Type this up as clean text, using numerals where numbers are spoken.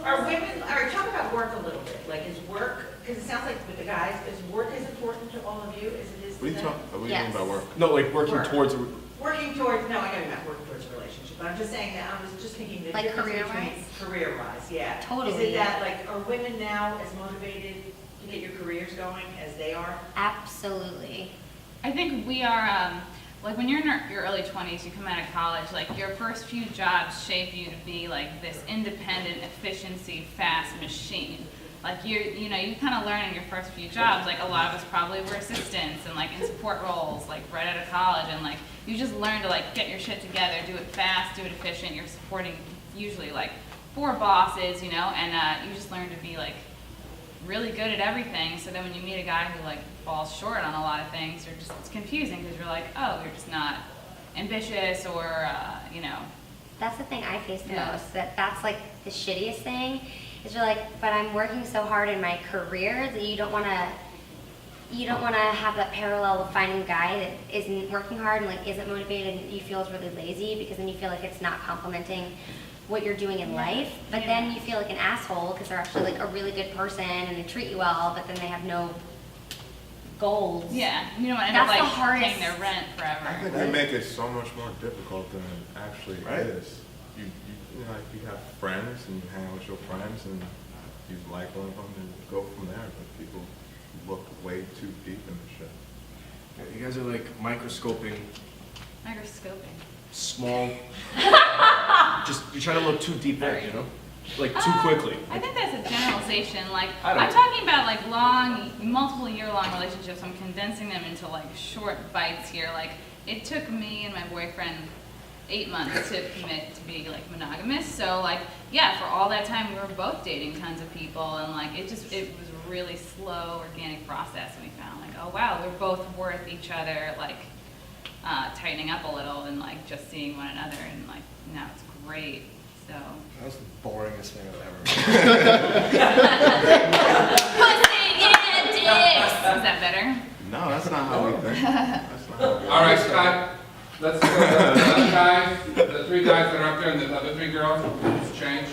Are women, all right, talk about work a little bit, like is work, because it sounds like with the guys, is work as important to all of you as it is to What are you them? talking, what do you mean by work? No, like working Work. towards, Working towards, no, I know you're not working towards a relationship, but I'm just saying that, I was just thinking the Like difference career-wise? between career-wise, yeah. Is Totally. it that, like, are women now as motivated to get your careers going as they are? Absolutely. I think we are, like when you're in your early 20s, you come out of college, like your first few jobs shape you to be like this independent, efficiency, fast machine. Like you know, you kind of learn in your first few jobs, like a lot of us probably were assistants and like in support roles, like right out of college, and like you just learn to like get your shit together, do it fast, do it efficient. You're supporting usually like 4 bosses, you know, and you just learn to be like really good at everything. So then when you meet a guy who like falls short on a lot of things, you're just, it's confusing because you're like, oh, you're just not ambitious or, you know. That's the thing I face the Yeah. most. That's like the shittiest thing. Is you're like, but I'm working so hard in my career that you don't want to have that parallel of finding a guy that isn't working hard and like isn't motivated and you feel is really lazy because then you feel like it's not complimenting what you're doing in life. But then you feel like an asshole because they're actually like a really good person and they treat you well, but then they have no goals. Yeah, you don't want to end up That's like the hardest. paying their rent I forever. think we make it so much more difficult than it actually Right. is. You know, like you have friends and you hang out with your friends and you like one of them and go from there. But people look way too deep in the shit. yeah, you guys are like microscoping Microscoping. small, just, you're trying to look too deep in, you know? Like too quickly. I think that's a generalization. Like, I don't I'm know. talking about like long, multiple year-long relationships. I'm condensing them into like short bites here. Like, it took me and my boyfriend 8 months to commit to being like monogamous. So like, yeah, for all that time we were both dating tons of people, and like it was a really slow, organic process. And we found like, oh wow, we're both worth each other. Like, tightening up a little and like just seeing one another, and like now it's great. So. That was the boringest thing I've ever Pussy, yeah, dicks. Is that better? No, that's not how we think. That's not how we All right, Scott, let's go. The other guys, the 3 guys that are up there and the other 3 girls, let's change.